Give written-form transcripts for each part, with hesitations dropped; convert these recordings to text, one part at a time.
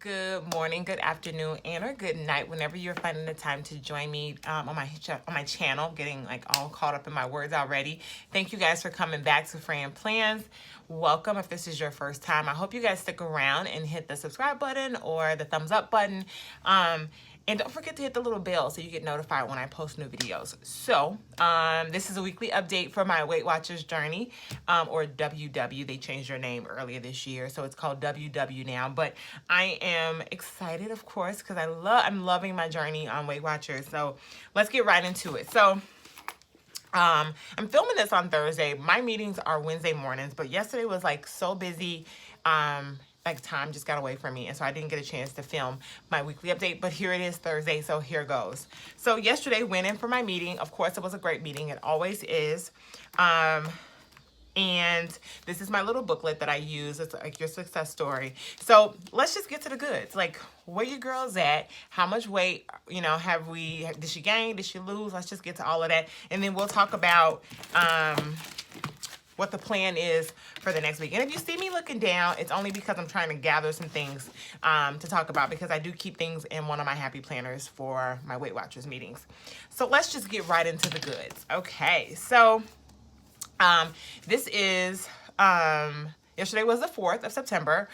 Good morning, good afternoon, and or good night. Whenever you're finding the time to join me on my channel, getting like all caught up in my words already. Thank you guys for coming back to Fran Plans. Welcome. If this is your first time, I hope you guys stick around and hit the subscribe button or the thumbs up button. And don't forget to hit the little bell so you get notified when I post new videos. So, this is a weekly update for my Weight Watchers journey, or WW. They changed their name earlier this year, so it's called WW now. But I am excited, of course, because I'm loving my journey on Weight Watchers. So let's get right into it. So, I'm filming this on Thursday. My meetings are Wednesday mornings, but yesterday was like so busy. Like time just got away from me, and so I didn't get a chance to film my weekly update, but here it is Thursday, so here goes. So yesterday went in for my meeting. Of course, it was a great meeting. It always is. And this is my little booklet that I use. It's like your success story. So let's just get to the goods. Like, where your girl's at? How much weight, did she gain? Did she lose? Let's just get to all of that. And then we'll talk about what the plan is for the next week. And if you see me looking down, it's only because I'm trying to gather some things to talk about, because I do keep things in one of my happy planners for my Weight Watchers meetings. So let's just get right into the goods. Okay, so this is, yesterday was the 4th of September.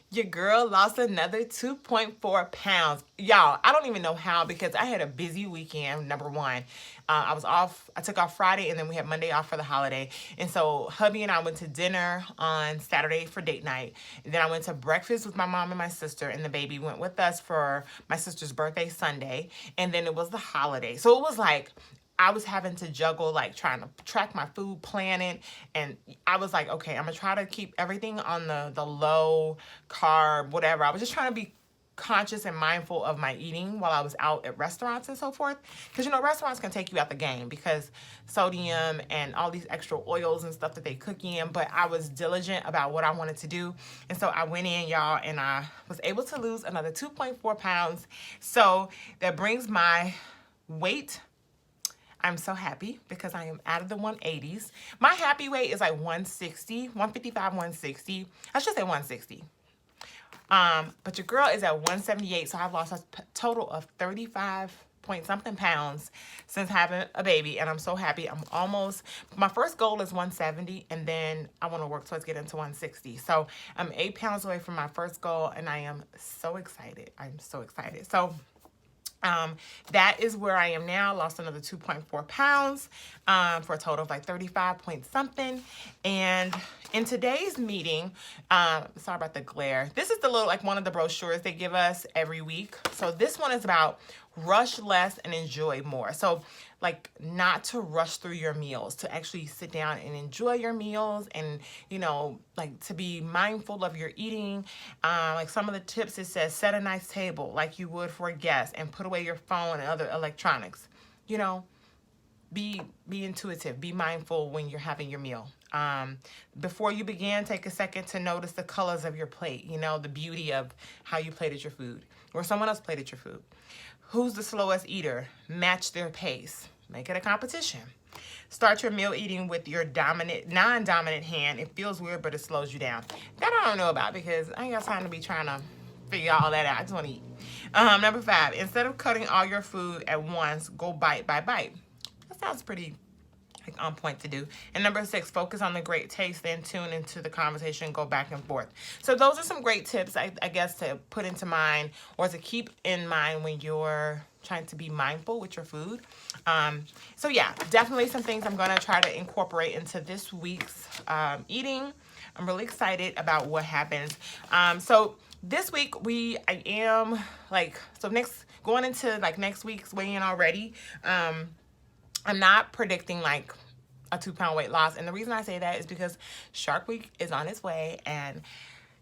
Your girl lost another 2.4 pounds. Y'all, I don't even know how, because I had a busy weekend, number one. I took off Friday, and then we had Monday off for the holiday. And so hubby and I went to dinner on Saturday for date night. And then I went to breakfast with my mom and my sister, and the baby went with us for my sister's birthday Sunday. And then it was the holiday. So it was like, I was having to juggle, like trying to track my food, planning, and I was like, okay, I'm gonna try to keep everything on the low carb, whatever. I was just trying to be conscious and mindful of my eating while I was out at restaurants and so forth. Because, restaurants can take you out the game because sodium and all these extra oils and stuff that they cook in. But I was diligent about what I wanted to do. And so I went in, y'all, and I was able to lose another 2.4 pounds. So that brings my weight. I'm so happy because I am out of the 180s. My happy weight is like 160, 155, 160. I should say 160. But your girl is at 178, so I've lost a total of 35 point something pounds since having a baby, and I'm so happy. My first goal is 170, and then I want to work towards getting to 160. So I'm 8 pounds away from my first goal, and I am so excited. I'm so excited. So that is where I am now. Lost another 2.4 pounds for a total of like 35 point something. And in today's meeting, sorry about the glare. This is the little, like one of the brochures they give us every week. So this one is about rush less and enjoy more. So like not to rush through your meals, to actually sit down and enjoy your meals, and like to be mindful of your eating. Like some of the tips, it says set a nice table like you would for a guest, and put away your phone and other electronics. Be intuitive, be mindful when you're having your meal. Before you begin, take a second to notice the colors of your plate, the beauty of how you plated your food or someone else plated your food. Who's the slowest eater? Match their pace. Make it a competition. Start your meal eating with your non-dominant hand. It feels weird, but it slows you down. That I don't know about, because I ain't got time to be trying to figure all that out. I just want to eat. Number 5, instead of cutting all your food at once, go bite by bite. That sounds pretty on point to do. And number 6, focus on the great taste, then tune into the conversation, go back and forth. So those are some great tips, I guess, to put into mind or to keep in mind when you're trying to be mindful with your food. So yeah, definitely some things I'm going to try to incorporate into this week's eating. I'm really excited about what happens. So this week I am like, going into like next week's weigh-in already. I'm not predicting like a 2-pound weight loss. And the reason I say that is because Shark Week is on its way, and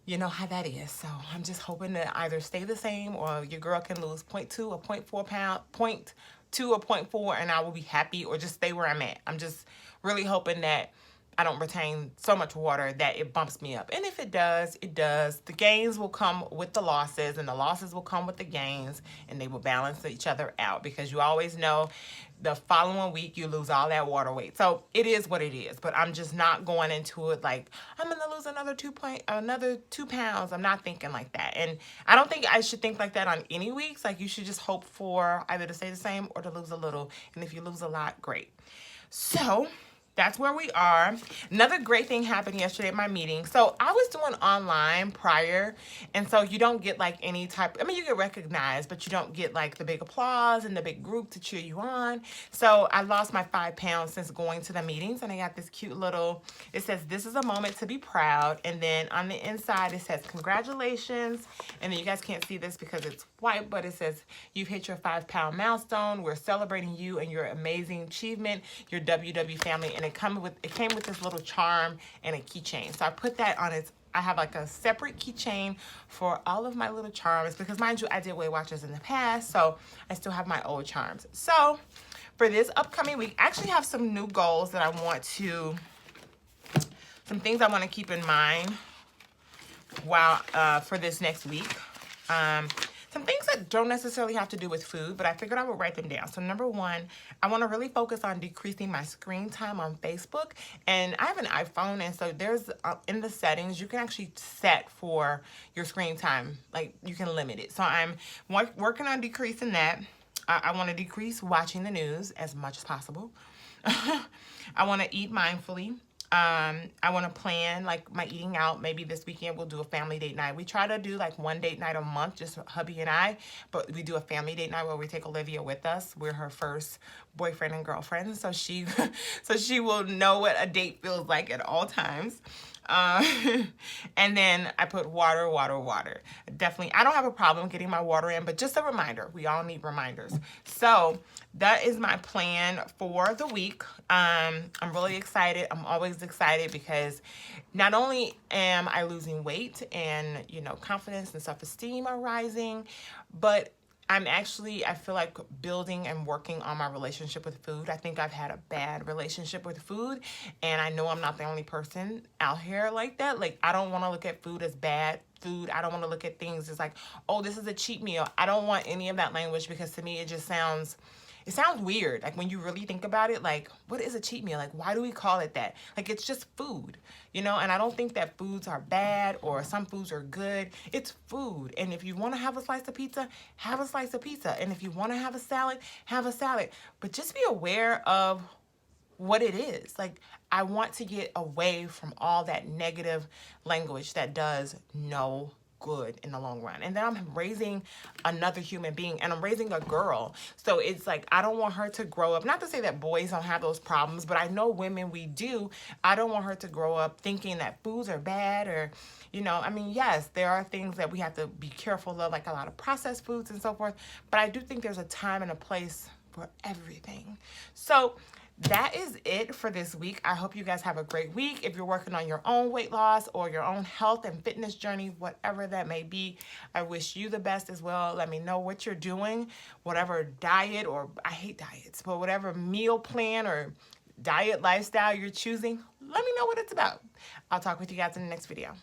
you know how that is. So I'm just hoping to either stay the same, or your girl can lose 0.2 or 0.4 pound, 0.2 or 0.4, and I will be happy, or just stay where I'm at. I'm just really hoping that I don't retain so much water that it bumps me up. And if it does, it does. The gains will come with the losses, and the losses will come with the gains, and they will balance each other out, because you always know the following week you lose all that water weight. So it is what it is, but I'm just not going into it like I'm gonna lose another 2 pounds. I'm not thinking like that. And I don't think I should think like that on any weeks. Like, you should just hope for either to stay the same or to lose a little. And if you lose a lot, great. So that's where we are. Another great thing happened yesterday at my meeting. So I was doing online prior, and so you don't get like any type, I mean, you get recognized, but you don't get like the big applause and the big group to cheer you on. So I lost my 5 pounds since going to the meetings, and I got this cute little, it says, "This is a moment to be proud." And then on the inside, it says, "Congratulations." And then you guys can't see this because it's white, but it says, "You've hit your 5-pound milestone. We're celebrating you and your amazing achievement, your WW family." And it came with this little charm and a keychain. So I put that on its, I have like a separate keychain for all of my little charms, because mind you, I did Weight Watchers in the past, so I still have my old charms. So for this upcoming week, I actually have some new goals that I want to, some things I want to keep in mind while for this next week. Some things that don't necessarily have to do with food, but I figured I would write them down. So number one, I want to really focus on decreasing my screen time on Facebook. And I have an iPhone, and so there's in the settings, you can actually set for your screen time. Like, you can limit it. So I'm working on decreasing that. I want to decrease watching the news as much as possible. I want to eat mindfully. I want to plan like my eating out. Maybe this weekend we'll do a family date night. We try to do like one date night a month, just hubby and I, but we do a family date night where we take Olivia with us. We're her first boyfriend and girlfriend, so she will know what a date feels like at all times. And then I put water. Definitely, I don't have a problem getting my water in, but just a reminder. We all need reminders. So that is my plan for the week. I'm really excited. I'm always excited because not only am I losing weight and, you know, confidence and self-esteem are rising, but I feel like building and working on my relationship with food. I think I've had a bad relationship with food, and I know I'm not the only person out here like that. Like, I don't want to look at food as bad food. I don't want to look at things as like, oh, this is a cheat meal. I don't want any of that language, because to me it just sounds, it sounds weird. Like, when you really think about it, like, what is a cheat meal? Like, why do we call it that? Like, it's just food, you know? And I don't think that foods are bad or some foods are good. It's food. And if you want to have a slice of pizza, have a slice of pizza. And if you want to have a salad, have a salad. But just be aware of what it is. Like, I want to get away from all that negative language that does no good in the long run. And then I'm raising another human being, and I'm raising a girl. So it's like, I don't want her to grow up, not to say that boys don't have those problems, but I know women, we do. I don't want her to grow up thinking that foods are bad, or, you know, I mean, yes, there are things that we have to be careful of, like a lot of processed foods and so forth, but I do think there's a time and a place for everything. So that is it for this week. I hope you guys have a great week. If you're working on your own weight loss or your own health and fitness journey, whatever that may be, I wish you the best as well. Let me know what you're doing, whatever diet, or I hate diets, but whatever meal plan or diet lifestyle you're choosing, let me know what it's about. I'll talk with you guys in the next video.